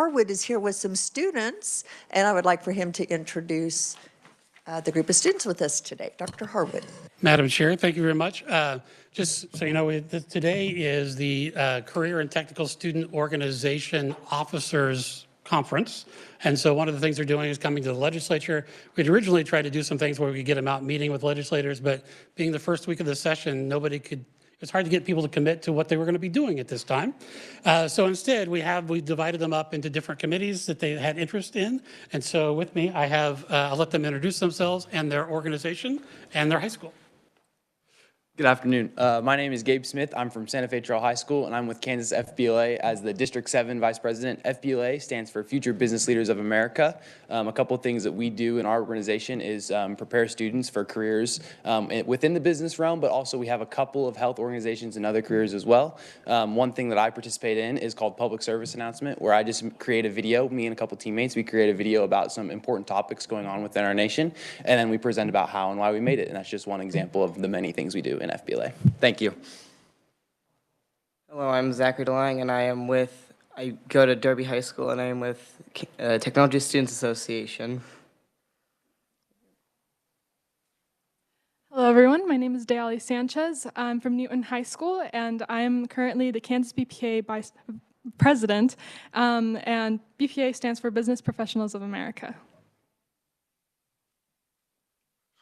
Harwood is here with some students, and I would like for him to introduce the group of students with us today. Dr. Harwood. Madam Chair, thank you very much. Just so you know, today is the Career and Technical Student Organization Officers Conference. And so one of the things they're doing is coming to the legislature. We'd originally tried to do some things where we could get them out meeting with legislators, but being the first week of the session, it's hard to get people to commit to what they were going to be doing at this time. So instead, we divided them up into different committees that they had interest in. And so with me, I'll let them introduce themselves and their organization and their high school. Good afternoon. My name is Gabe Smith. I'm from Santa Fe Trail High School, and I'm with Kansas FBLA as the District 7 Vice President. FBLA stands for Future Business Leaders of America. A couple of things that we do in our organization is prepare students for careers within the business realm, but also we have a couple of health organizations and other careers as well. One thing that I participate in is called Public Service Announcement, where I just create a video, me and a couple teammates, we create a video about some important topics going on within our nation, and then we present about how and why we made it, and that's just one example of the many things we do in FBLA. Thank you. Hello, I'm Zachary DeLang, and I go to Derby High School, and I am with Technology Students Association. Hello, everyone. My name is Dayali Sanchez. I'm from Newton High School, and I am currently the Kansas BPA Vice President, and BPA stands for Business Professionals of America.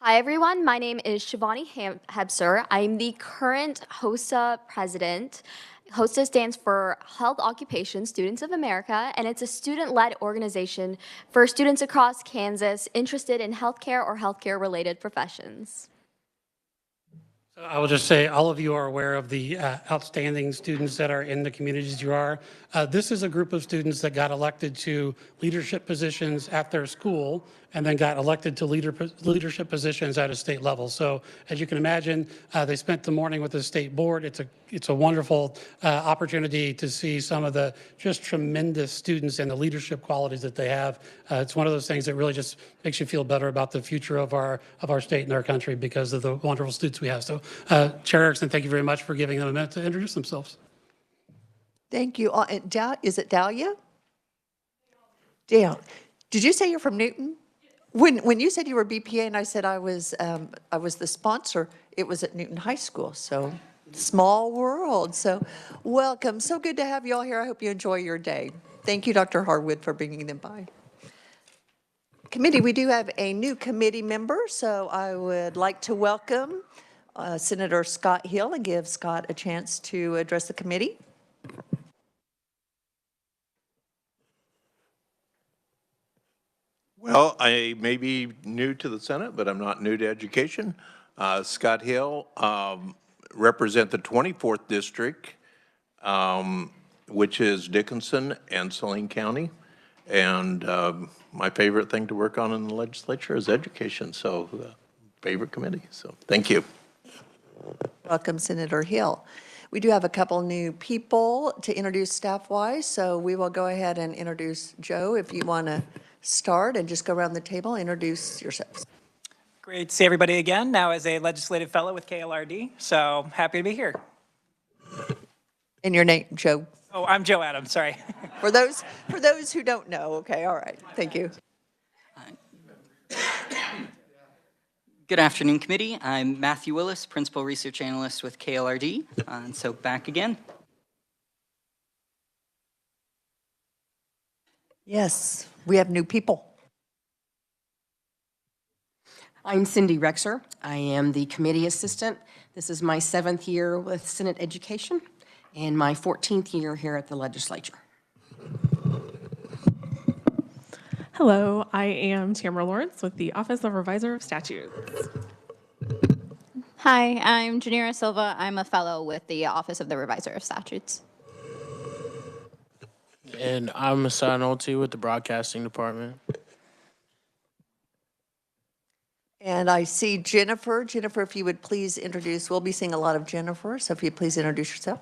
Hi, everyone. My name is Shivani Hebser. I'm the current HOSA president. HOSA stands for Health Occupation Students of America, and it's a student-led organization for students across Kansas interested in healthcare or healthcare-related professions. I will just say all of you are aware of the outstanding students that are in the communities you are. This is a group of students that got elected to leadership positions at their school and then got elected to leadership positions at a state level. So as you can imagine, they spent the morning with the state board. It's a wonderful opportunity to see some of the just tremendous students and the leadership qualities that they have. It's one of those things that really just makes you feel better about the future of our state and our country because of the wonderful students we have. So Chair Erickson, thank you very much for giving them a minute to introduce themselves. Thank you. Is it Dahlia? Dale, did you say you're from Newton? When you said you were BPA and I said I was the sponsor, it was at Newton High School. So small world. So welcome. So good to have you all here. I hope you enjoy your day. Thank you, Dr. Harwood, for bringing them by. Committee, we do have a new committee member, so I would like to welcome Senator Scott Hill and give Scott a chance to address the committee. Well, I may be new to the Senate, but I'm not new to education. Scott Hill, represent the 24th District, which is Dickinson and Saline County. And my favorite thing to work on in the legislature is education, so favorite committee. So thank you. Welcome, Senator Hill. We do have a couple new people to introduce staff-wise, so we will go ahead and introduce Joe if you want to start and just go around the table, introduce yourselves. Great to see everybody again, now as a legislative fellow with KLRD, so happy to be here. And your name, Joe? Oh, I'm Joe Adams, sorry. For those who don't know, okay, all right, thank you. Good afternoon, committee. I'm Matthew Willis, Principal Research Analyst with KLRD, and so back again. Yes, we have new people. I'm Cindy Rexer. I am the committee assistant. This is my 7th year with Senate Education and my 14th year here at the legislature. Hello, I am Tamara Lawrence with the Office of Reviser of Statutes. Hi, I'm Janira Silva. I'm a fellow with the Office of the Reviser of Statutes. And I'm Hassan Olti with the Broadcasting Department. And I see Jennifer. Jennifer, if you would please introduce, we'll be seeing a lot of Jennifer, so if you'd please introduce yourself.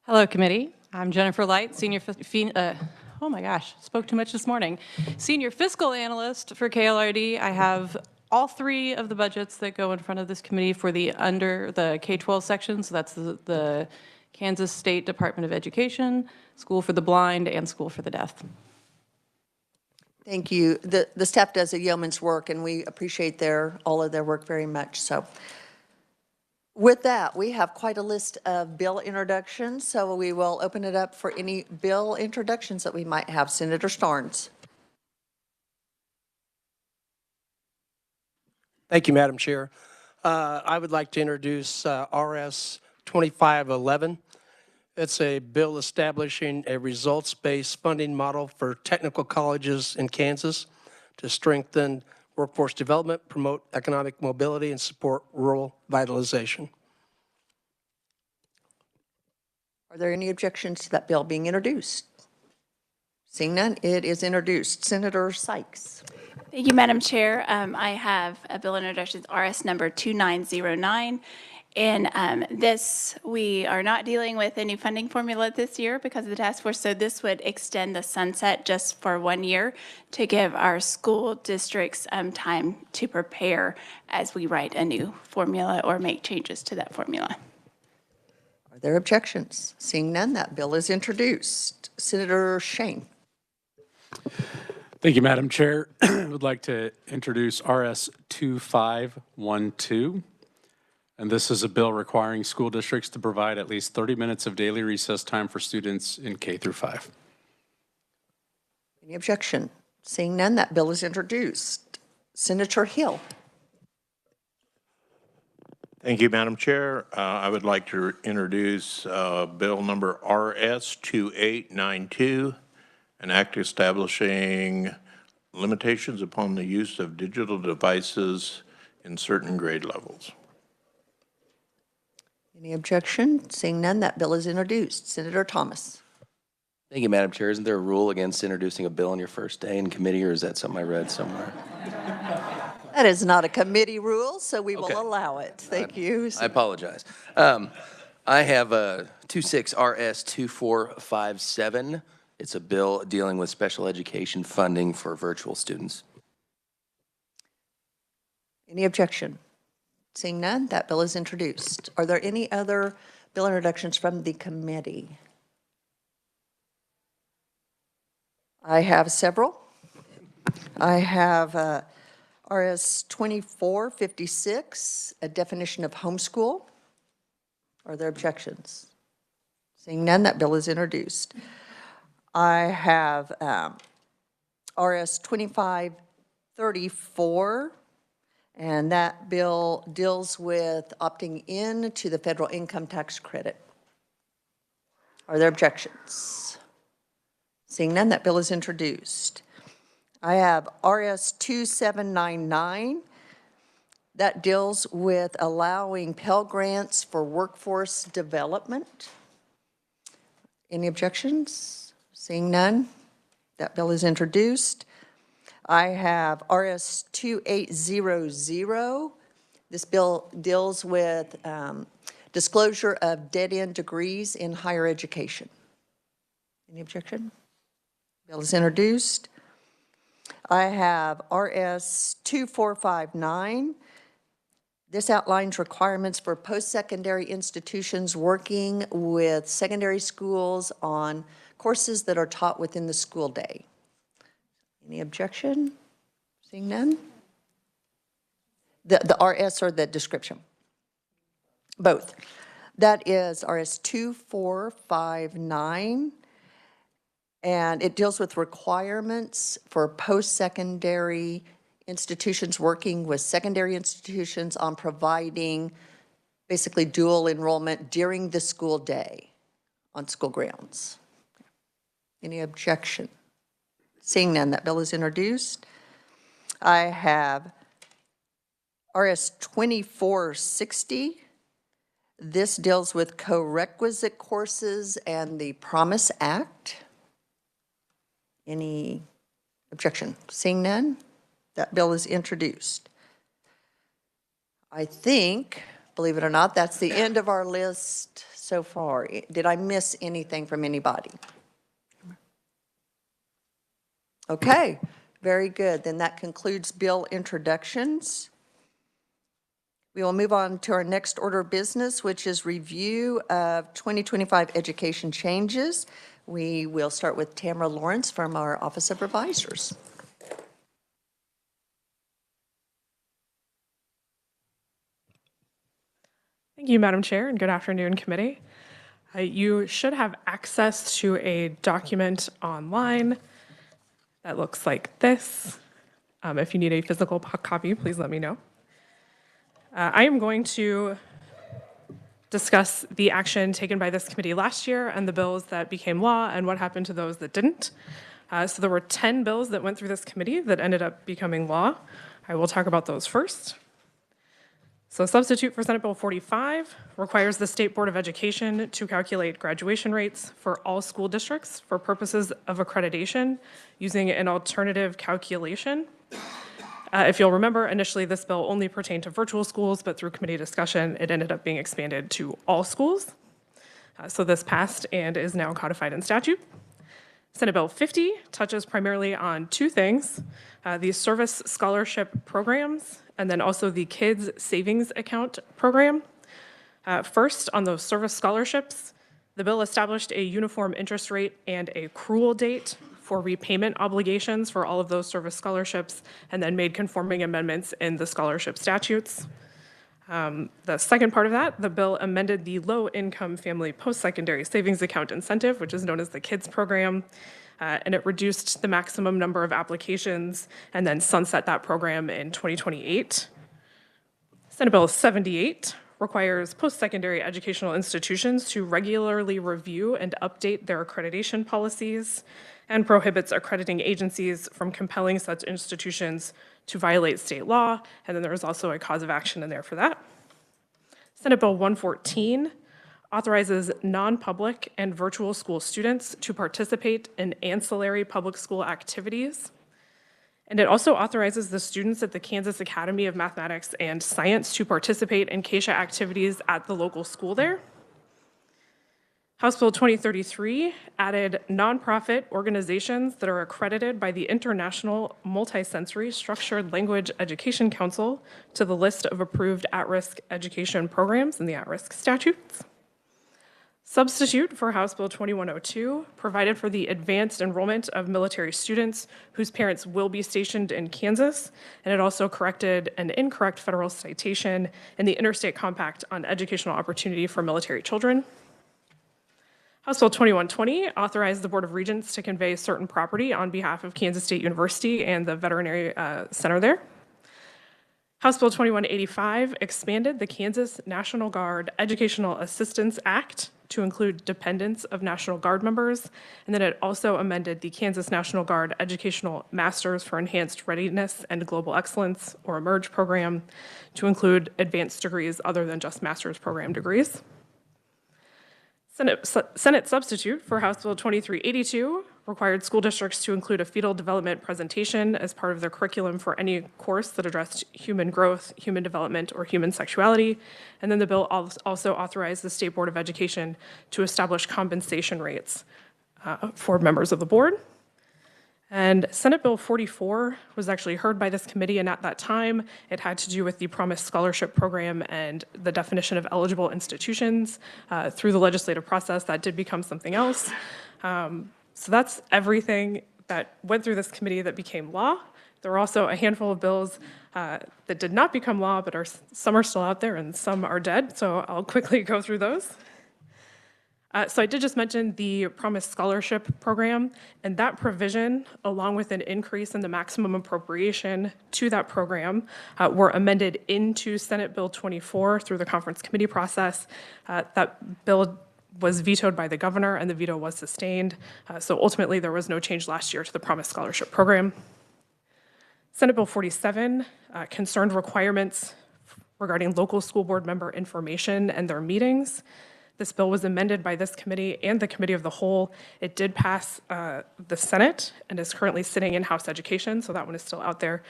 Hello, committee. I'm Jennifer Light, oh my gosh, spoke too much this morning. Senior Fiscal Analyst for KLRD. I have all 3 of the budgets that go in front of this committee for the K-12 section, so that's the Kansas State Department of Education, school for the blind, and school for the deaf. Thank you. The staff does a yeoman's work, and we appreciate all of their work very much. So with that, we have quite a list of bill introductions, so we will open it up for any bill introductions that we might have. Senator Starnes. Thank you, Madam Chair. I would like to introduce RS 2511. It's a bill establishing a results-based funding model for technical colleges in Kansas to strengthen workforce development, promote economic mobility, and support rural vitalization. Are there any objections to that bill being introduced? Seeing none, it is introduced. Senator Sykes. Thank you, Madam Chair. I have a bill introduction, RS number 2909. In this, we are not dealing with a new funding formula this year because of the task force, so this would extend the sunset just for 1 year to give our school districts time to prepare as we write a new formula or make changes to that formula. Are there objections? Seeing none, that bill is introduced. Senator Shane. Thank you, Madam Chair. I would like to introduce RS 2512. And this is a bill requiring school districts to provide at least 30 minutes of daily recess time for students in K through 5. Any objection? Seeing none, that bill is introduced. Senator Hill. Thank you, Madam Chair. I would like to introduce bill number RS 2892, an act establishing limitations upon the use of digital devices in certain grade levels. Any objection? Seeing none, that bill is introduced. Senator Thomas. Thank you, Madam Chair. Isn't there a rule against introducing a bill on your first day in committee, or is that something I read somewhere? That is not a committee rule, so we will allow it. Thank you. I apologize. I have a 26 RS 2457. It's a bill dealing with special education funding for virtual students. Any objection? Seeing none, that bill is introduced. Are there any other bill introductions from the committee? I have several. I have RS 2456, a definition of homeschool. Are there objections? Seeing none, that bill is introduced. I have RS 2534, and that bill deals with opting in to the federal income tax credit. Are there objections? Seeing none, that bill is introduced. I have RS 2799. That deals with allowing Pell Grants for workforce development. Any objections? Seeing none, that bill is introduced. I have RS 2800. This bill deals with disclosure of dead-end degrees in higher education. Any objection? Bill is introduced. I have RS 2459. This outlines requirements for post-secondary institutions working with secondary schools on courses that are taught within the school day. Any objection? Seeing none? The RS or the description? Both. That is RS 2459, and it deals with requirements for post-secondary institutions working with secondary institutions on providing basically dual enrollment during the school day on school grounds. Any objection? Seeing none, that bill is introduced. I have RS 2460. This deals with co-requisite courses and the Promise Act. Any objection? Seeing none, that bill is introduced. I think, believe it or not, that's the end of our list so far. Did I miss anything from anybody? Okay, very good. Then that concludes bill introductions. We will move on to our next order of business, which is review of 2025 education changes. We will start with Tamara Lawrence from our Office of Revisers. Thank you, Madam Chair, and good afternoon, committee. You should have access to a document online that looks like this. If you need a physical copy, please let me know. I am going to discuss the action taken by this committee last year and the bills that became law and what happened to those that didn't. So there were 10 bills that went through this committee that ended up becoming law. I will talk about those first. So substitute for Senate Bill 45 requires the State Board of Education to calculate graduation rates for all school districts for purposes of accreditation using an alternative calculation. If you'll remember, initially this bill only pertained to virtual schools, but through committee discussion, it ended up being expanded to all schools. So this passed and is now codified in statute. Senate Bill 50 touches primarily on two things, the service scholarship programs, and then also the Kids Savings Account program. First, on those service scholarships, the bill established a uniform interest rate and a accrual date for repayment obligations for all of those service scholarships, and then made conforming amendments in the scholarship statutes. The second part of that, the bill amended the low-income family post-secondary savings account incentive, which is known as the KIDS program, and it reduced the maximum number of applications and then sunset that program in 2028. Senate Bill 78 requires post-secondary educational institutions to regularly review and update their accreditation policies and prohibits accrediting agencies from compelling such institutions to violate state law, and then there is also a cause of action in there for that. Senate Bill 114 authorizes non-public and virtual school students to participate in ancillary public school activities. And it also authorizes the students at the Kansas Academy of Mathematics and Science to participate in KSHA activities at the local school there. House Bill 2033 added nonprofit organizations that are accredited by the International Multisensory Structured Language Education Council to the list of approved at-risk education programs in the at-risk statutes. Substitute for House Bill 2102 provided for the advanced enrollment of military students whose parents will be stationed in Kansas, and it also corrected an incorrect federal citation in the Interstate Compact on Educational Opportunity for Military Children. House Bill 2120 authorized the Board of Regents to convey certain property on behalf of Kansas State University and the Veterinary Center there. House Bill 2185 expanded the Kansas National Guard Educational Assistance Act to include dependents of National Guard members, and then it also amended the Kansas National Guard Educational Masters for Enhanced Readiness and Global Excellence, or EMERGE program, to include advanced degrees other than just master's program degrees. Senate substitute for House Bill 2382 required school districts to include a fetal development presentation as part of their curriculum for any course that addressed human growth, human development, or human sexuality. And then the bill also authorized the State Board of Education to establish compensation rates for members of the board. And Senate Bill 44 was actually heard by this committee, and at that time, it had to do with the Promise Scholarship Program and the definition of eligible institutions. Through the legislative process, that did become something else. So that's everything that went through this committee that became law. There were also a handful of bills that did not become law, but some are still out there and some are dead, so I'll quickly go through those. So I did just mention the Promise Scholarship Program, and that provision, along with an increase in the maximum appropriation to that program, were amended into Senate Bill 24 through the conference committee process. That bill was vetoed by the governor, and the veto was sustained. So ultimately, there was no change last year to the Promise Scholarship Program. Senate Bill 47 concerned requirements regarding local school board member information and their meetings. This bill was amended by this committee and the Committee of the Whole. It did pass the Senate and is currently sitting in House Education, so that one is still out there.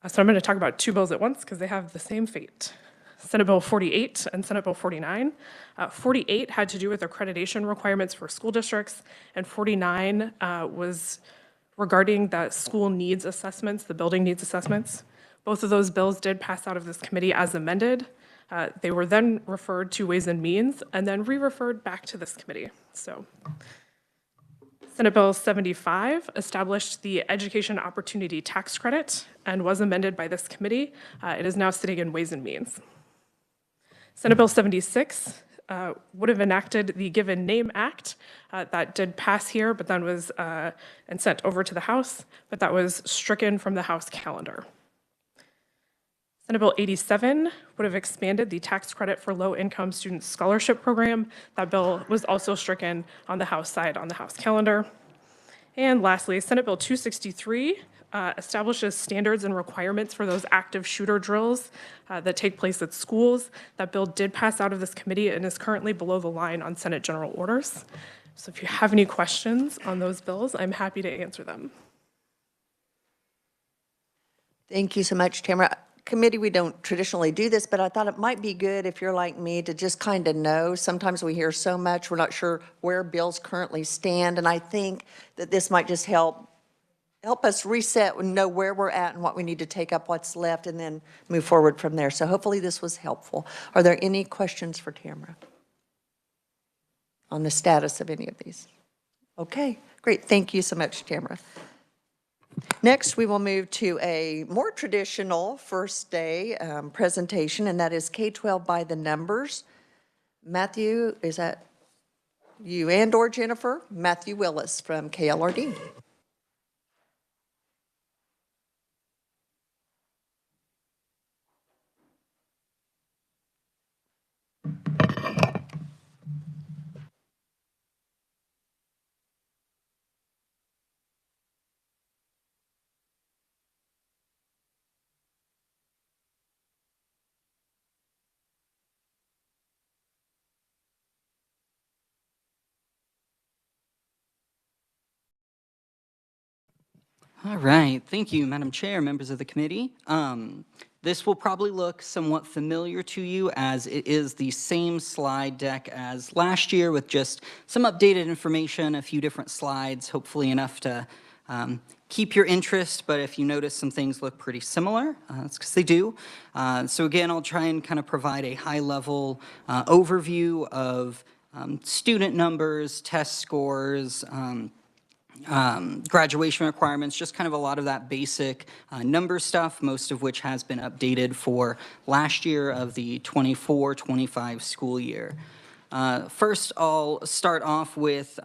So I'm going to talk about two bills at once because they have the same fate. Senate Bill 48 and Senate Bill 49. 48 had to do with accreditation requirements for school districts, and 49 was regarding the school needs assessments, the building needs assessments. Both of those bills did pass out of this committee as amended. They were then referred to Ways and Means and then re-referred back to this committee. So Senate Bill 75 established the Education Opportunity Tax Credit and was amended by this committee. It is now sitting in Ways and Means. Senate Bill 76 would have enacted the Given Name Act that did pass here, but then was and sent over to the House, but that was stricken from the House calendar. Senate Bill 87 would have expanded the tax credit for low-income student scholarship program. That bill was also stricken on the House side on the House calendar. And lastly, Senate Bill 263 establishes standards and requirements for those active shooter drills that take place at schools. That bill did pass out of this committee and is currently below the line on Senate General Orders. So if you have any questions on those bills, I'm happy to answer them. Thank you so much, Tamara. Committee, we don't traditionally do this, but I thought it might be good if you're like me to just kind of know. Sometimes we hear so much, we're not sure where bills currently stand, and I think that this might just help us reset and know where we're at and what we need to take up, what's left, and then move forward from there. So hopefully this was helpful. Are there any questions for Tamara on the status of any of these? Okay, great. Thank you so much, Tamara. Next, we will move to a more traditional first day presentation, and that is K-12 by the numbers. Matthew, is that you and or Jennifer? Matthew Willis from KLRD. All right, thank you, Madam Chair, members of the committee. This will probably look somewhat familiar to you as it is the same slide deck as last year with just some updated information, a few different slides, hopefully enough to keep your interest, but if you notice some things look pretty similar, that's because they do. So again, I'll try and kind of provide a high-level overview of student numbers, test scores, graduation requirements, just kind of a lot of that basic number stuff, most of which has been updated for last year of the 24-25 school year. First, I'll start off with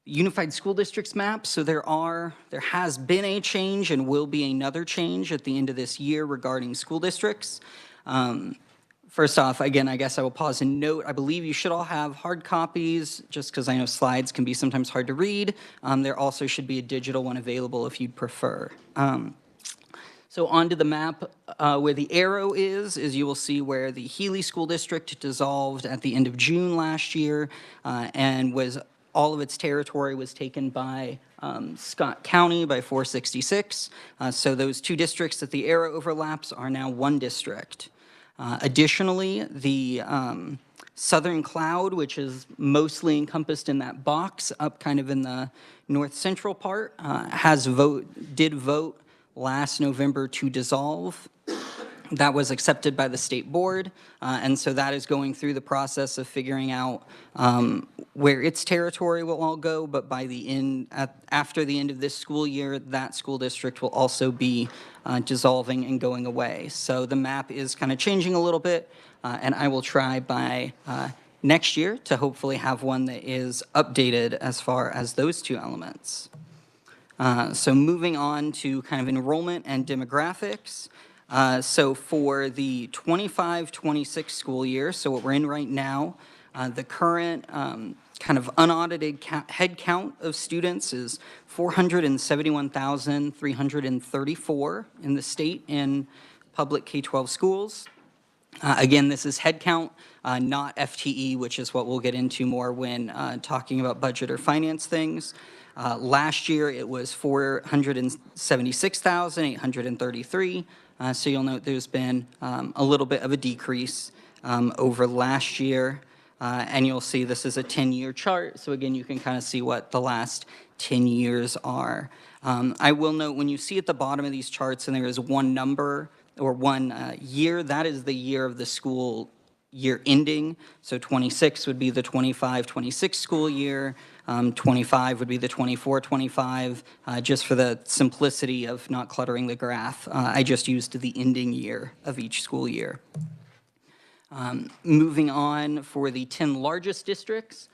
Unified School Districts map. So there has been a change and will be another change at the end of this year regarding school districts. First off, again, I guess I will pause and note, I believe you should all have hard copies, just because I know slides can be sometimes hard to read. There also should be a digital one available if you'd prefer. So onto the map, where the arrow is you will see where the Healy School District dissolved at the end of June last year, and all of its territory was taken by Scott County by 466. So those two districts that the arrow overlaps are now one district. Additionally, the Southern Cloud, which is mostly encompassed in that box up kind of in the north central part, did vote last November to dissolve. That was accepted by the state board, and so that is going through the process of figuring out where its territory will all go, but by the end, after the end of this school year, that school district will also be dissolving and going away. So the map is kind of changing a little bit, and I will try by next year to hopefully have one that is updated as far as those two elements. So moving on to kind of enrollment and demographics. So for the 25-26 school year, so what we're in right now, the current kind of unaudited head count of students is 471,334 in the state in public K-12 schools. Again, this is head count, not FTE, which is what we'll get into more when talking about budget or finance things. Last year, it was 476,833. So you'll note there's been a little bit of a decrease over last year. And you'll see this is a 10-year chart. So again, you can kind of see what the last 10 years are. I will note when you see at the bottom of these charts and there is one number or one year. That is the year of the school year ending. So 26 would be the 25-26 school year. 25 would be the 24-25. Just for the simplicity of not cluttering the graph, I just used the ending year of each school year. Moving on, for the 10 largest districts,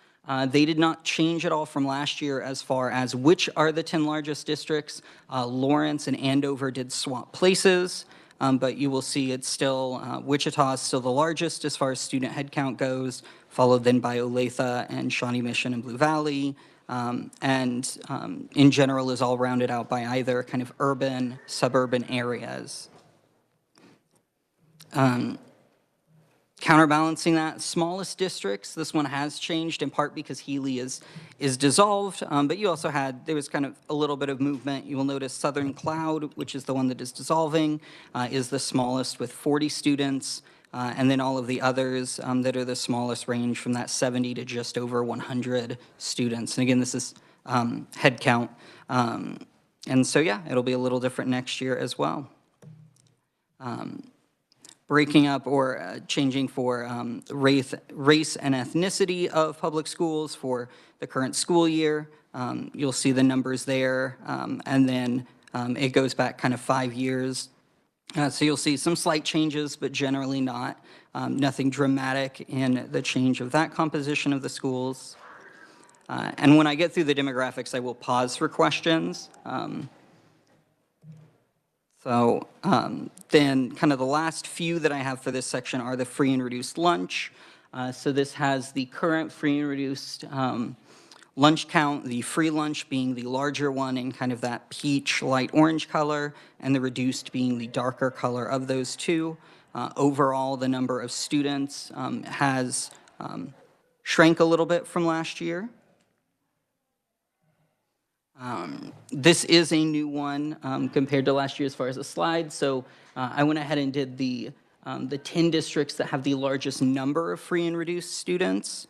they did not change at all from last year as far as which are the 10 largest districts. Lawrence and Andover did swap places, but you will see it's still, Wichita is still the largest as far as student headcount goes, followed then by Olathe and Shawnee Mission and Blue Valley, and in general is all rounded out by either kind of urban, suburban areas. Counterbalancing that, smallest districts, this one has changed in part because Healy is dissolved, but you also had, there was kind of a little bit of movement. You will notice Southern Cloud, which is the one that is dissolving, is the smallest with 40 students, and then all of the others that are the smallest range from that 70 to just over 100 students. And again, this is head count. And so, yeah, it'll be a little different next year as well. Breaking up or changing for race and ethnicity of public schools for the current school year. You'll see the numbers there, and then it goes back kind of 5 years. So you'll see some slight changes, but generally not. Nothing dramatic in the change of that composition of the schools. And when I get through the demographics, I will pause for questions. Then kind of the last few that I have for this section are the free and reduced lunch. So this has the current free and reduced lunch count, the free lunch being the larger one in kind of that peach light orange color, and the reduced being the darker color of those two. Overall, the number of students has shrank a little bit from last year. This is a new one compared to last year as far as the slide. So I went ahead and did the 10 districts that have the largest number of free and reduced students.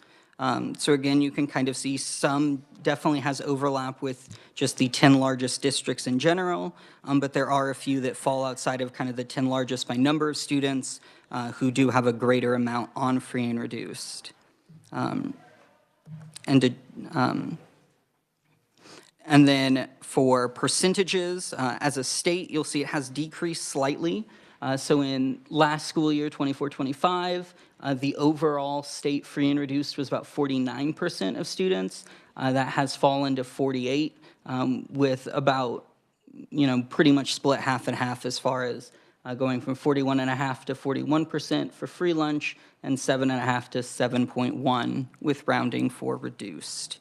So again, you can kind of see some definitely has overlap with just the 10 largest districts in general, but there are a few that fall outside of kind of the 10 largest by number of students who do have a greater amount on free and reduced. And then for percentages, as a state, you'll see it has decreased slightly. So in last school year, 24-25, the overall state free and reduced was about 49% of students. That has fallen to 48, with about, pretty much split half and half as far as going from 41.5% to 41% for free lunch and 7.5% to 7.1% with rounding for reduced.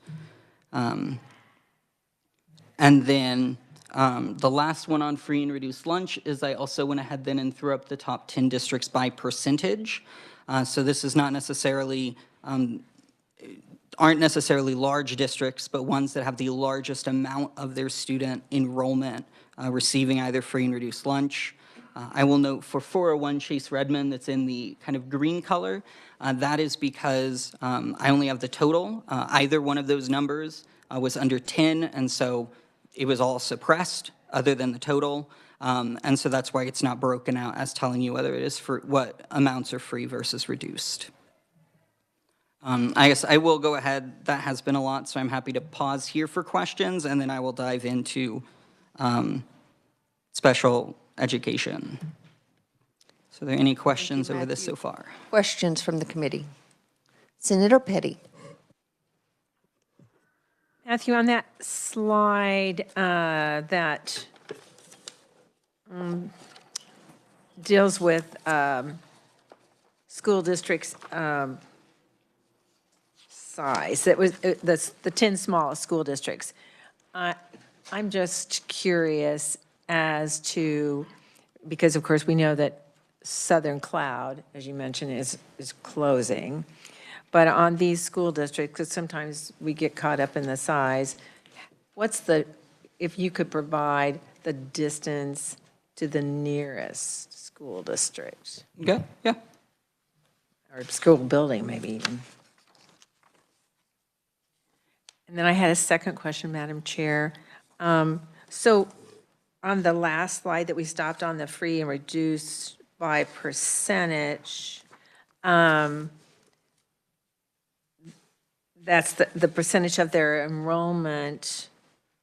And then the last one on free and reduced lunch is I also went ahead then and threw up the top 10 districts by percentage. So this is not necessarily, aren't necessarily large districts, but ones that have the largest amount of their student enrollment receiving either free and reduced lunch. I will note for 401 Chase Redmond, that's in the kind of green color, that is because I only have the total. Either one of those numbers was under 10, and so it was all suppressed other than the total. And so that's why it's not broken out as telling you whether it is for what amounts are free versus reduced. I guess I will go ahead. That has been a lot, so I'm happy to pause here for questions, and then I will dive into special education. So are there any questions over this so far? Questions from the committee? Senator Petty. Matthew, on that slide that deals with school districts' size, that was the 10 smallest school districts. I'm just curious as to, because of course we know that Southern Cloud, as you mentioned, is closing. But on these school districts, because sometimes we get caught up in the size, if you could provide the distance to the nearest school district? Okay, yeah. Or school building, maybe even. And then I had a second question, Madam Chair. So on the last slide that we stopped on, the free and reduced by percentage, that's the percentage of their enrollment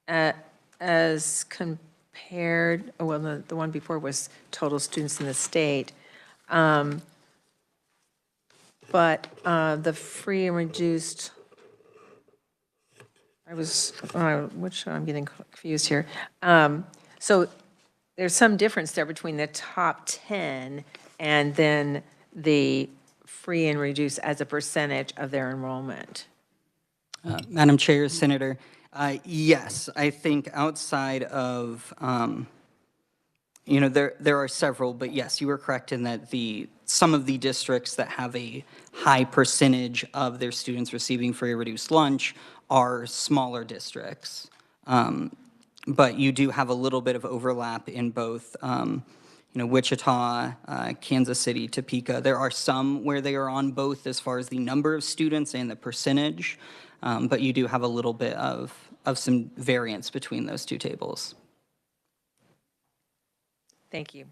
as compared, well, the one before was total students in the state. But the free and reduced, I'm getting confused here. So there's some difference there between the top 10 and then the free and reduced as a percentage of their enrollment. Madam Chair, Senator, yes, I think outside of, there are several, but yes, you are correct in that some of the districts that have a high percentage of their students receiving free or reduced lunch are smaller districts. But you do have a little bit of overlap in both, Wichita, Kansas City, Topeka. There are some where they are on both as far as the number of students and the percentage, but you do have a little bit of some variance between those two tables. Thank you.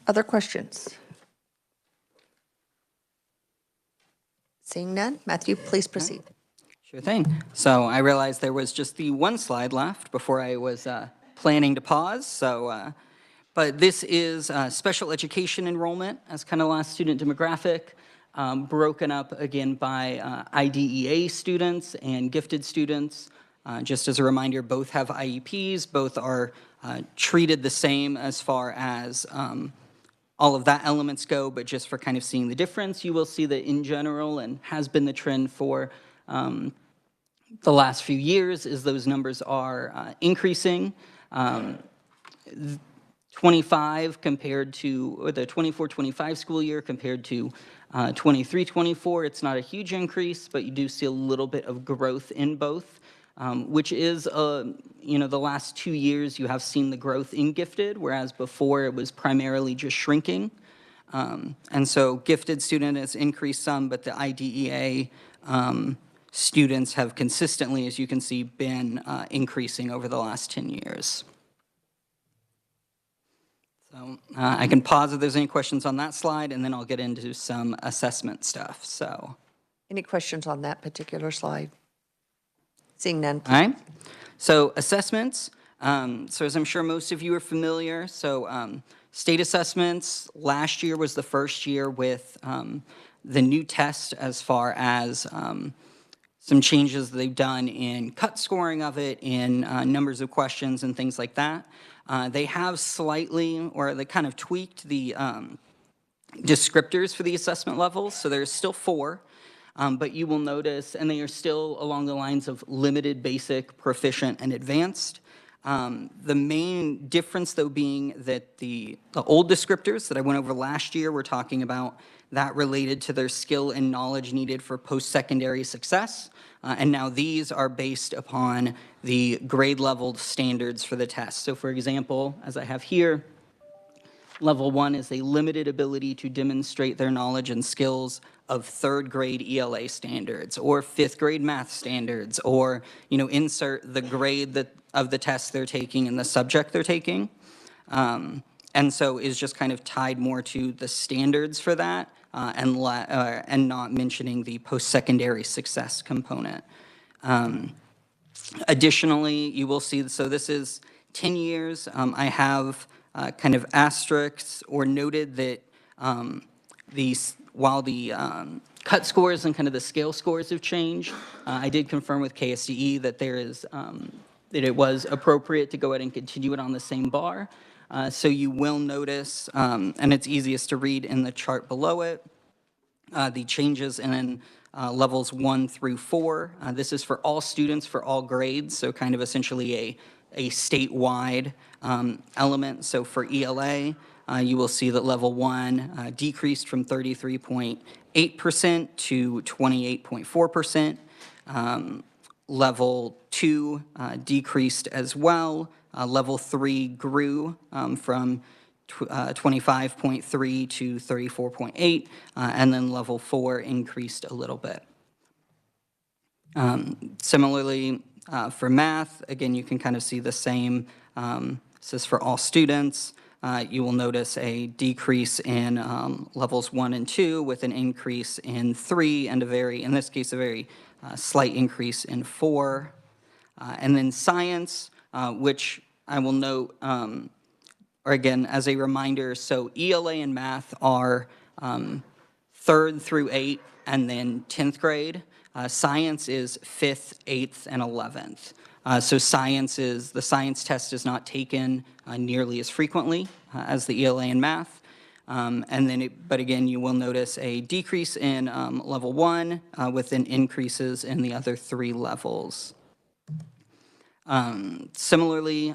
Other questions? Seeing none, Matthew, please proceed. Sure thing. So I realized there was just the one slide left before I was planning to pause. So, but this is special education enrollment as kind of last student demographic, broken up again by IDEA students and gifted students. Just as a reminder, both have IEPs, both are treated the same as far as all of that elements go, but just for kind of seeing the difference, you will see that in general, and has been the trend for the last few years, is those numbers are increasing. 25 compared to, or the 24-25 school year compared to 23-24, it's not a huge increase, but you do see a little bit of growth in both. Which is, the last 2 years you have seen the growth in gifted, whereas before it was primarily just shrinking. And so gifted student has increased some, but the IDEA students have consistently, as you can see, been increasing over the last 10 years. So I can pause if there's any questions on that slide, and then I'll get into some assessment stuff. So, any questions on that particular slide? Seeing none. All right. So assessments. So as I'm sure most of you are familiar, so state assessments, last year was the first year with the new test as far as some changes they've done in cut scoring of it, in numbers of questions and things like that. They have slightly, or they kind of tweaked the descriptors for the assessment levels. So there's still 4. But you will notice, and they are still along the lines of limited, basic, proficient, and advanced. The main difference, though, being that the old descriptors that I went over last year, we're talking about that related to their skill and knowledge needed for post-secondary success. And now these are based upon the grade-leveled standards for the test. So, for example, as I have here, Level 1 is a limited ability to demonstrate their knowledge and skills of 3rd grade ELA standards or 5th grade math standards, or, insert the grade of the test they're taking and the subject they're taking. And so is just kind of tied more to the standards for that and not mentioning the post-secondary success component. Additionally, you will see, so this is 10 years. I have kind of asterisks or noted that while the cut scores and kind of the scale scores have changed, I did confirm with KSDE that there is that it was appropriate to go ahead and continue it on the same bar. So you will notice, and it's easiest to read in the chart below it, the changes in levels 1 through 4. This is for all students, for all grades, so kind of essentially a statewide element. So for ELA, you will see that level 1 decreased from 33.8% to 28.4%. Level 2 decreased as well. Level 3 grew from 25.3 to 34.8, and then level 4 increased a little bit. Similarly, For math, again, you can kind of see the same. This is for all students. You will notice a decrease in levels 1 and 2 with an increase in 3 and in this case, a very slight increase in 4. And then science, which I will note, or again, as a reminder, so ELA and math are 3rd through 8th and then 10th grade. Science is 5th, 8th, and 11th. So the science test is not taken nearly as frequently as the ELA and math. But again, you will notice a decrease in level 1 with then increases in the other 3 levels. Similarly,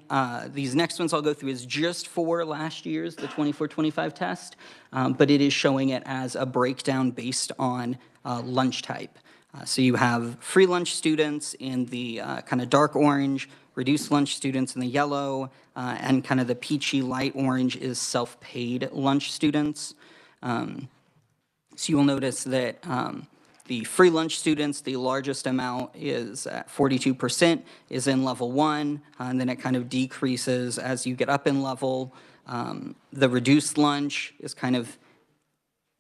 these next ones I'll go through is just for last year's, the 24-25 test, but it is showing it as a breakdown based on lunch type. So you have free lunch students in the kind of dark orange, reduced lunch students in the yellow, and kind of the peachy light orange is self-paid lunch students. So you will notice that the free lunch students, the largest amount is at 42%, is in level 1, and then it kind of decreases as you get up in level. The reduced lunch is kind of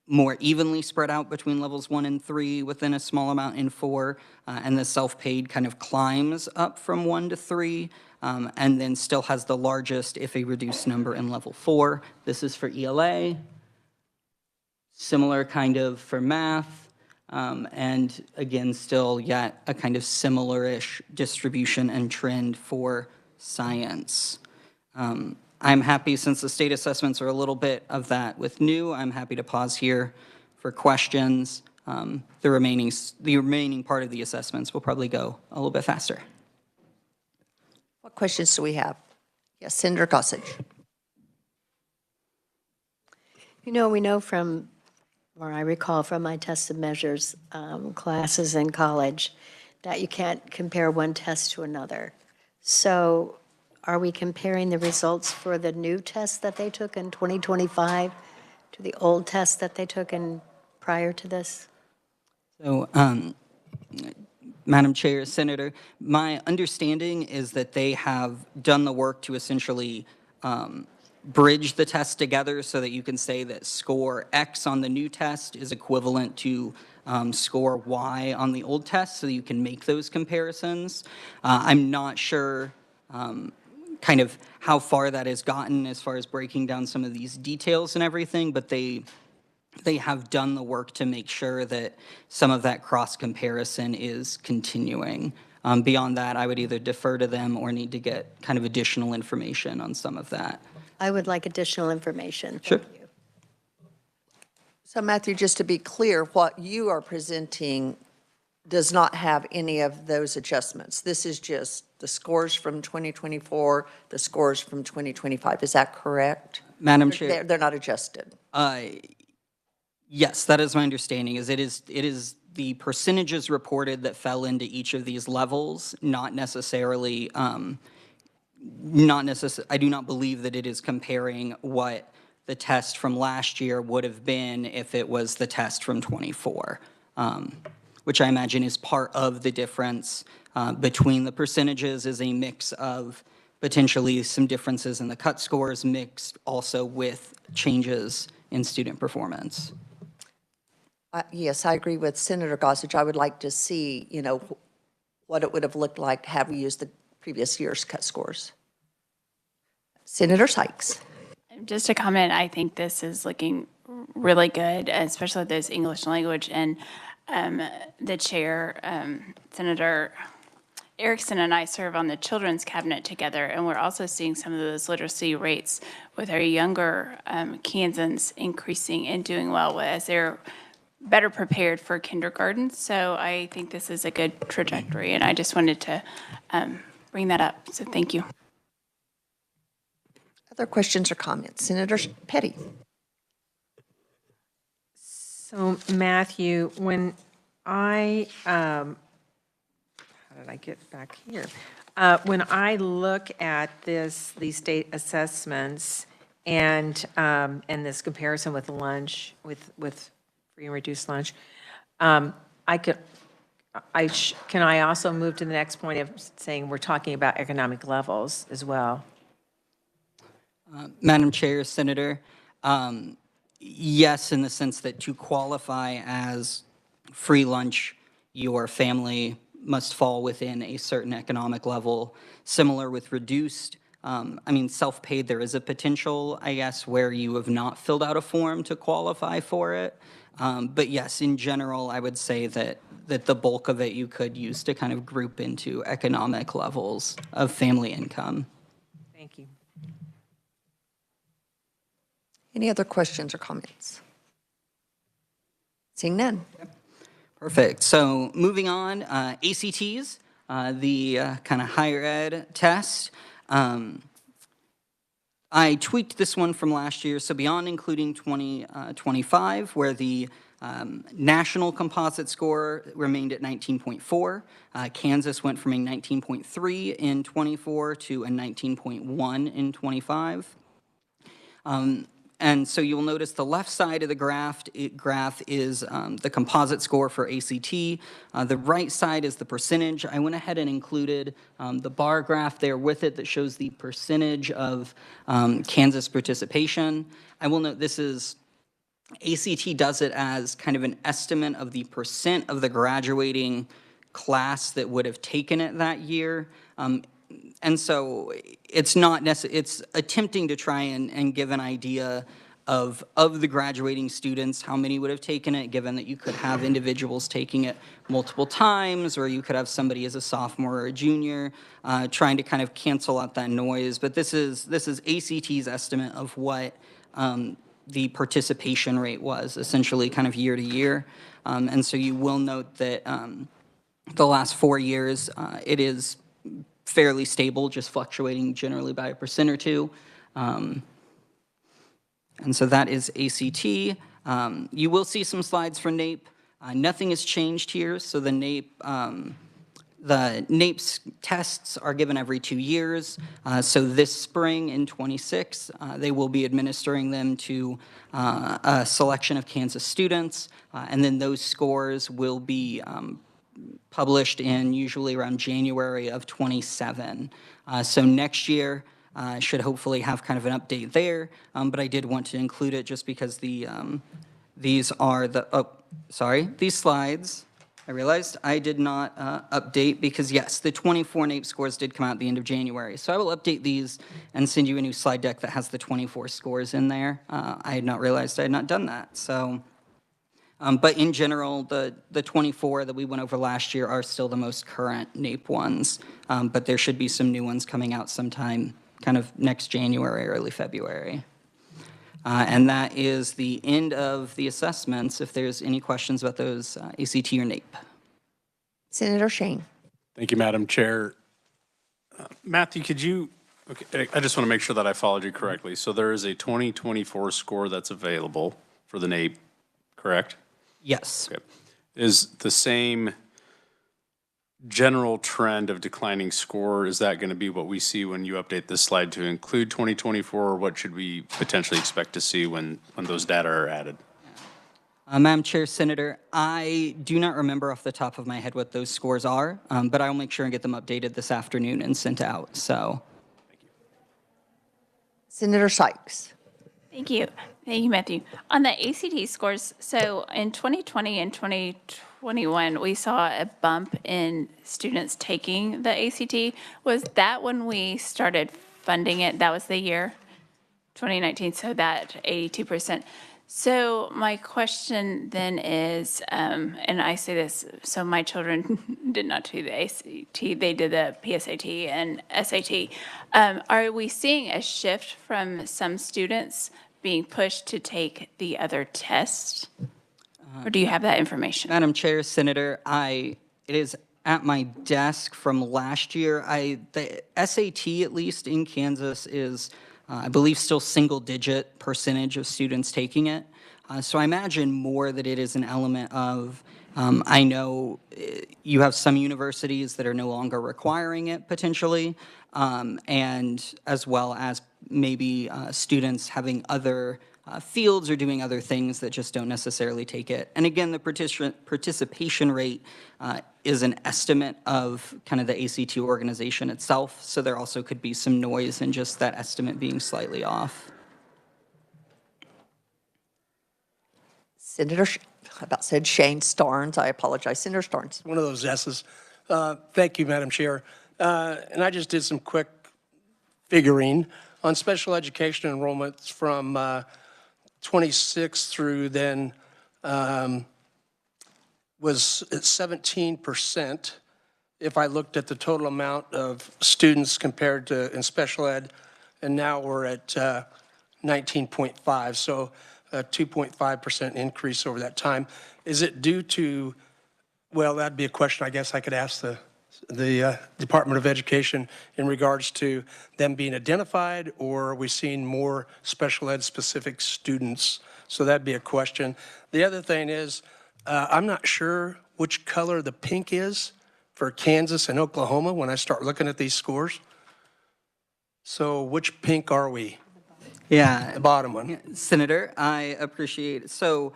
more evenly spread out between levels 1 and 3 within a small amount in 4, and the self-paid kind of climbs up from 1 to 3, and then still has the largest, if a reduced number, in level 4. This is for ELA. Similar kind of for math, and again, still yet a kind of similar-ish distribution and trend for science. I'm happy, since the state assessments are a little bit of that with new, I'm happy to pause here for questions. The remaining part of the assessments will probably go a little bit faster. What questions do we have? Yes, Senator Gossage. We know from, or I recall from my tested measures classes in college, that you can't compare one test to another. So are we comparing the results for the new test that they took in 2025 to the old test that they took in prior to this? So, Madam Chair, Senator, my understanding is that they have done the work to essentially bridge the test together so that you can say that score X on the new test is equivalent to score Y on the old test, so that you can make those comparisons. I'm not sure kind of how far that has gotten as far as breaking down some of these details and everything, but they have done the work to make sure that some of that cross comparison is continuing. Beyond that, I would either defer to them or need to get kind of additional information on some of that. I would like additional information. Sure. Thank you. So Matthew, just to be clear, what you are presenting does not have any of those adjustments. This is just the scores from 2024, the scores from 2025. Is that correct? Madam Chair. They're not adjusted. Yes, that is my understanding. It is the percentages reported that fell into each of these levels, not necessarily. I do not believe that it is comparing what the test from last year would have been if it was the test from 24, which I imagine is part of the difference between the percentages, is a mix of potentially some differences in the cut scores mixed also with changes in student performance. Yes, I agree with Senator Gossage. I would like to see, what it would have looked like to have we used the previous year's cut scores. Senator Sykes. Just a comment, I think this is looking really good, especially those English language. And the chair, Senator Erickson, and I serve on the Children's Cabinet together, and we're also seeing some of those literacy rates with our younger Kansans increasing and doing well as they're better prepared for kindergarten. So I think this is a good trajectory, and I just wanted to bring that up. So thank you. Other questions or comments? Senator Petty. So Matthew, when how did I get back here? When I look at these state assessments and this comparison with lunch, with free and reduced lunch, I could can I also move to the next point of saying we're talking about economic levels as well? Madam Chair, Senator, yes, in the sense that to qualify as free lunch, your family must fall within a certain economic level. Similar with reduced, self-paid, there is a potential, I guess, where you have not filled out a form to qualify for it. But yes, in general, I would say that the bulk of it you could use to kind of group into economic levels of family income. Thank you. Any other questions or comments? Seeing none. Perfect. So moving on, ACTs, the kind of higher ed test. I tweaked this one from last year, so beyond including 2025, where the national composite score remained at 19.4. Kansas went from a 19.3 in 24 to a 19.1 in 25. And so you'll notice the left side of the graph is the composite score for ACT. The right side is the percentage. I went ahead and included the bar graph there with it that shows the percentage of Kansas participation. I will note this is, ACT does it as kind of an estimate of the percent of the graduating class that would have taken it that year. And so it's not necessarily, it's attempting to try and give an idea of the graduating students, how many would have taken it, given that you could have individuals taking it multiple times, or you could have somebody as a sophomore or a junior, trying to kind of cancel out that noise. But this is ACT's estimate of what the participation rate was, essentially kind of year to year. And so you will note that the last 4 years, it is fairly stable, just fluctuating generally by 1% or 2%. And so that is ACT. You will see some slides for NAEP. Nothing has changed here, so the NAEP's tests are given every 2 years. So this spring in 26, they will be administering them to a selection of Kansas students, and then those scores will be published in usually around January of 27. So next year should hopefully have kind of an update there, but I did want to include it just because these are these slides, I realized I did not update because yes, the 24 NAEP scores did come out at the end of January. So I will update these and send you a new slide deck that has the 24 scores in there. I had not realized I had not done that. So. But in general, the 24 that we went over last year are still the most current NAEP ones, but there should be some new ones coming out sometime kind of next January, early February. And that is the end of the assessments. If there's any questions about those ACT or NAEP. Senator Shane. Thank you, Madam Chair. Matthew, could you, okay, I just want to make sure that I followed you correctly. So there is a 2024 score that's available for the NAEP, correct? Yes. Okay. Is the same general trend of declining score, is that going to be what we see when you update this slide to include 2024, or what should we potentially expect to see when those data are added? Madam Chair, Senator, I do not remember off the top of my head what those scores are, but I will make sure and get them updated this afternoon and sent out. So, thank you. Senator Sykes. Thank you. Thank you, Matthew. On the ACT scores, so in 2020 and 2021, we saw a bump in students taking the ACT. Was that when we started funding it? That was the year, 2019, so that 82%. So my question then is, and I say this, so my children did not do the ACT, they did the PSAT and SAT. Are we seeing a shift from some students being pushed to take the other test? Or do you have that information? Madam Chair, Senator, it is at my desk from last year. The SAT, at least in Kansas, is, I believe, still single-digit percentage of students taking it. So I imagine more that it is an element of, I know you have some universities that are no longer requiring it, potentially, and as well as maybe students having other fields or doing other things that just don't necessarily take it. And again, the participation rate is an estimate of kind of the ACT organization itself, so there also could be some noise in just that estimate being slightly off. Senator, I about said Shane Starnes. I apologize. Senator Starnes. One of those S's. Thank you, Madam Chair. And I just did some quick figuring on special education enrollments from 26 through then was at 17% if I looked at the total amount of students compared to in special ed, and now we're at 19.5, so a 2.5% increase over that time. Is it due to, well, that'd be a question I guess I could ask the Department of Education in regards to them being identified, or are we seeing more special ed specific students? So that'd be a question. The other thing is, I'm not sure which color the pink is for Kansas and Oklahoma when I start looking at these scores. So which pink are we? Yeah. The bottom one. Senator, I appreciate it. So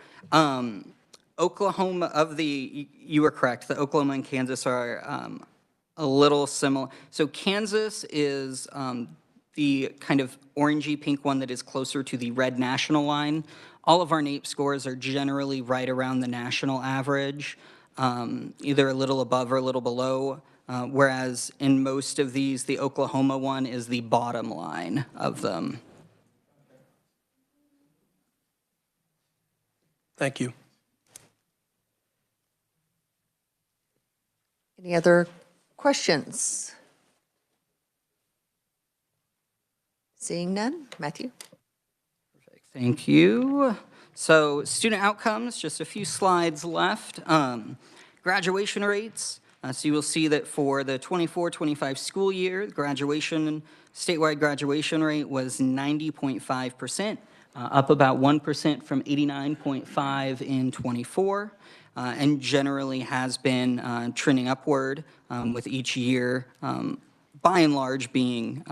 Oklahoma, you were correct, the Oklahoma and Kansas are a little similar. So Kansas is the kind of orangey pink one that is closer to the red national line. All of our NAEP scores are generally right around the national average, either a little above or a little below, whereas in most of these, the Oklahoma one is the bottom line of them. Thank you. Any other questions? Seeing none, Matthew. Thank you. So student outcomes, just a few slides left. Graduation rates. So you will see that for the 24-25 school year, statewide graduation rate was 90.5%, up about 1% from 89.5 in 24, and generally has been trending upward with each year, by and large being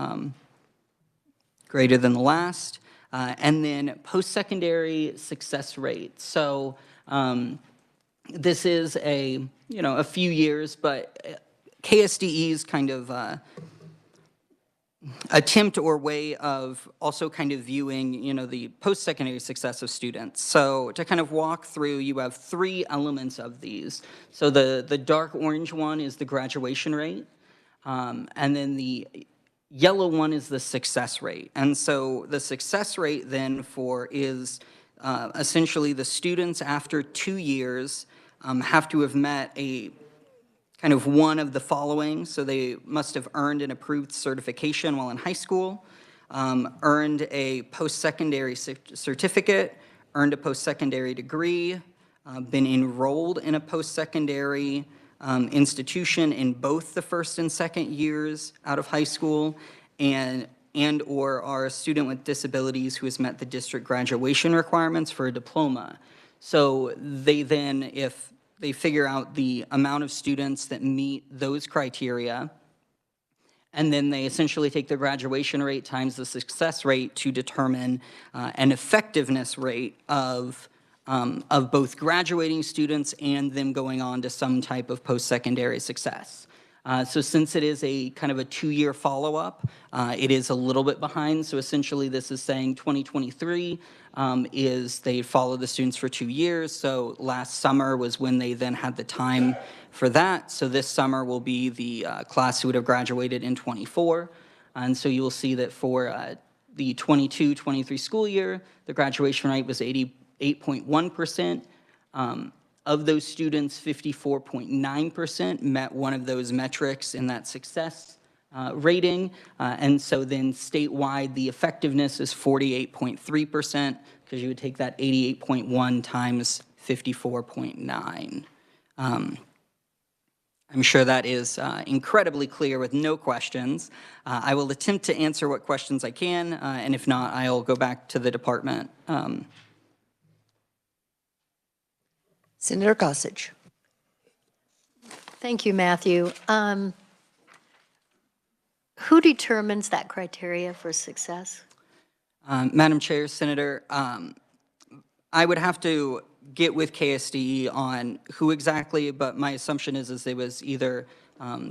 greater than the last. And then post-secondary success rate. So this is a few years, but KSDE's kind of attempt or way of also kind of viewing, the post-secondary success of students. So to kind of walk through, you have three elements of these. So the dark orange one is the graduation rate, and then the yellow one is the success rate. And so the success rate then is essentially the students after 2 years have to have met a kind of one of the following. So they must have earned an approved certification while in high school, earned a post-secondary certificate, earned a post-secondary degree, been enrolled in a post-secondary institution in both the first and second years out of high school, and or are a student with disabilities who has met the district graduation requirements for a diploma. So they then, if they figure out the amount of students that meet those criteria, and then they essentially take the graduation rate times the success rate to determine an effectiveness rate of both graduating students and them going on to some type of post-secondary success. So since it is a kind of a 2-year follow-up, it is a little bit behind. So essentially this is saying 2023 is they followed the students for 2 years. So last summer was when they then had the time for that. So this summer will be the class who would have graduated in 24. And so you will see that for the 22-23 school year, the graduation rate was 88.1%. Of those students, 54.9% met one of those metrics in that success rating. And so then statewide, the effectiveness is 48.3%, because you would take that 88.1 times 54.9. I'm sure that is incredibly clear with no questions. I will attempt to answer what questions I can, and if not, I'll go back to the department. Senator Gossage. Thank you, Matthew. Who determines that criteria for success? Madam Chair, Senator, I would have to get with KSDE on who exactly, but my assumption is it was either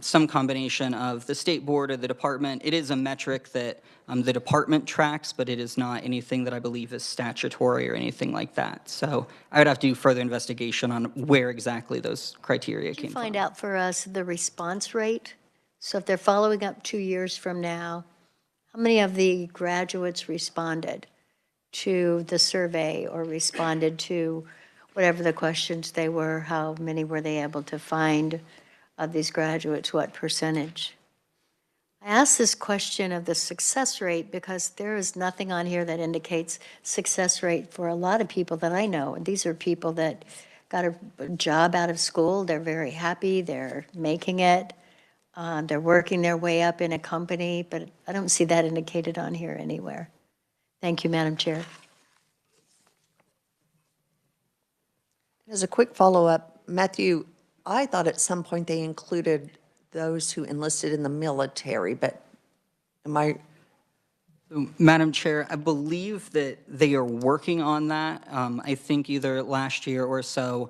some combination of the state board or the department. It is a metric that the department tracks, but it is not anything that I believe is statutory or anything like that. So I would have to do further investigation on where exactly those criteria Can you came from. find out for us the response rate? So if they're following up 2 years from now, how many of the graduates responded to the survey or responded to whatever the questions they were? How many were they able to find of these graduates? What percentage? I ask this question of the success rate because there is nothing on here that indicates success rate for a lot of people that I know. And these are people that got a job out of school. They're very happy. They're making it. They're working their way up in a company, but I don't see that indicated on here anywhere. Thank you, Madam Chair. As a quick follow-up, Matthew, I thought at some point they included those who enlisted in the military, but am I? Madam Chair, I believe that they are working on that. I think either last year or so.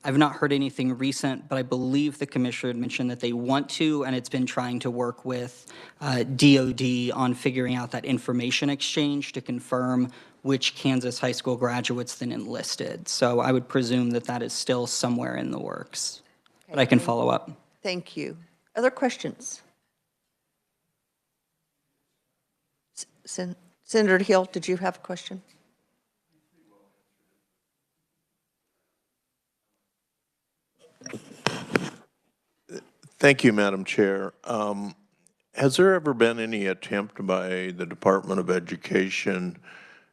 I've not heard anything recent, but I believe the commissioner had mentioned that they want to, and it's been trying to work with DOD on figuring out that information exchange to confirm which Kansas high school graduates then enlisted. So I would presume that that is still somewhere in the works, but I can follow up. Thank you. Other questions? Senator Hill, did you have a question? Thank you, Madam Chair. Has there ever been any attempt by the Department of Education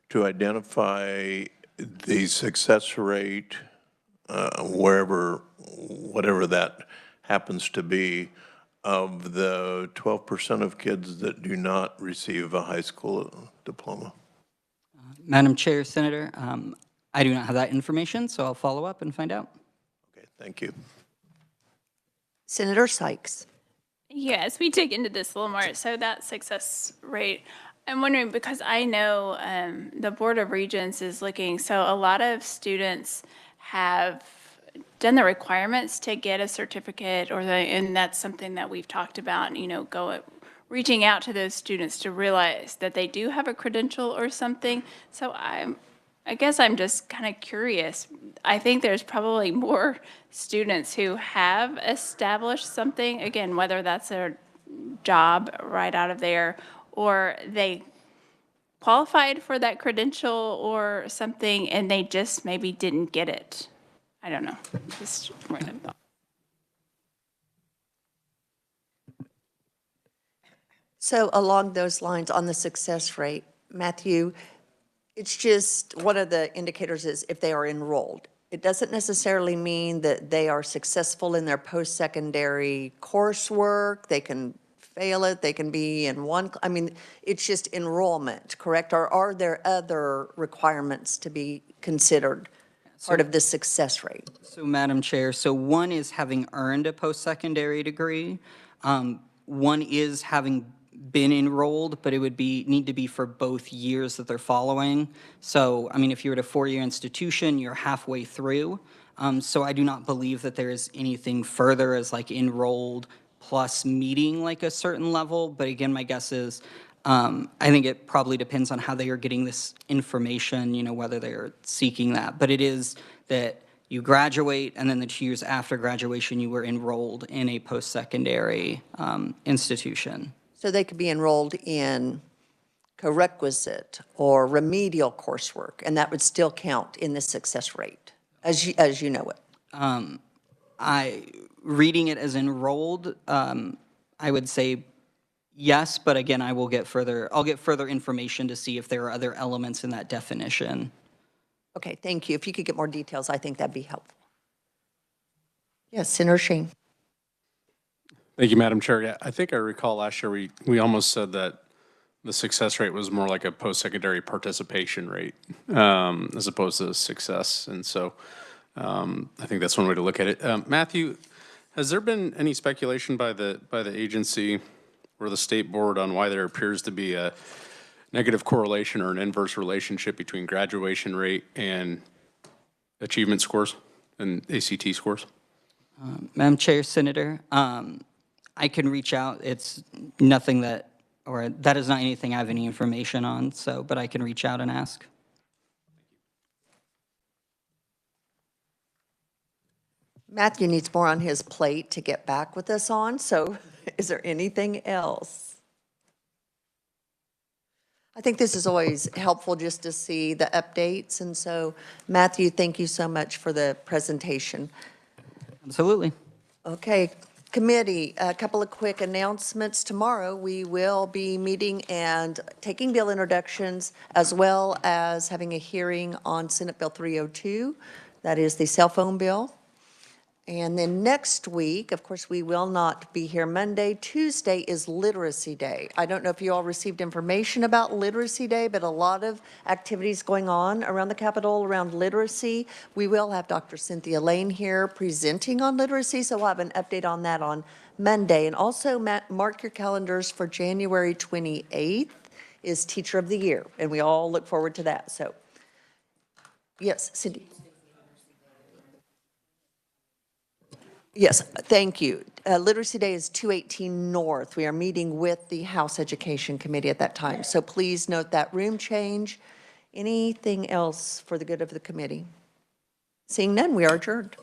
to identify the success rate, whatever that happens to be, of the 12% of kids that do not receive a high school diploma? Madam Chair, Senator, I do not have that information, so I'll follow up and find out. Okay, thank you. Senator Sykes. Yeah, as we dig into this a little more, so that success rate, I'm wondering, because I know the Board of Regents is looking, so a lot of students have done the requirements to get a certificate, and that's something that we've talked about, reaching out to those students to realize that they do have a credential or something. So I guess I'm just kind of curious. I think there's probably more students who have established something, again, whether that's their job right out of there or they qualified for that credential or something and they just maybe didn't get it. I don't know, just random thought. So along those lines, on the success rate, Matthew, it's just one of the indicators is if they are enrolled. It doesn't necessarily mean that they are successful in their post-secondary coursework. They can fail it. They can be in one. I mean, it's just enrollment, correct? Or are there other requirements to be considered part of the success rate? So, Madam Chair, so one is having earned a post-secondary degree. One is having been enrolled, but it would need to be for both years that they're following. So, I mean, if you're at a four-year institution, you're halfway through. So I do not believe that there is anything further as like enrolled plus meeting like a certain level. But again, my guess is, I think it probably depends on how they are getting this information, whether they are seeking that. But it is that you graduate, and then the 2 years after graduation, you were enrolled in a post-secondary institution. So they could be enrolled in co-requisite or remedial coursework, and that would still count in the success rate, as you know it. Reading it as enrolled, I would say yes, but again, I'll get further information to see if there are other elements in that definition. Okay, thank you. If you could get more details, I think that'd be helpful. Yes, Senator Shane. Thank you, Madam Chair. Yeah, I think I recall last year we almost said that the success rate was more like a post-secondary participation rate as opposed to success. And so I think that's one way to look at it. Matthew, has there been any speculation by the agency or the state board on why there appears to be a negative correlation or an inverse relationship between graduation rate and achievement scores and ACT scores? Madam Chair, Senator, I can reach out. It's nothing that, or that is not anything I have any information on, so, but I can reach out and ask. Matthew needs more on his plate to get back with us on, so is there anything else? I think this is always helpful just to see the updates, and so Matthew, thank you so much for the presentation. Absolutely. Okay, committee, a couple of quick announcements. Tomorrow, we will be meeting and taking bill introductions, as well as having a hearing on Senate Bill 302. That is the cell phone bill. And then next week, of course, we will not be here Monday. Tuesday is Literacy Day. I don't know if you all received information about Literacy Day, but a lot of activities going on around the Capitol around literacy. We will have Dr. Cynthia Lane here presenting on literacy, so we'll have an update on that on Monday. And also, mark your calendars for January 28th is Teacher of the Year, and we all look forward to that. So, yes, Cindy. Yes, thank you. Literacy Day is 218 North. We are meeting with the House Education Committee at that time. So please note that room change. Anything else for the good of the committee? Seeing none, we are adjourned.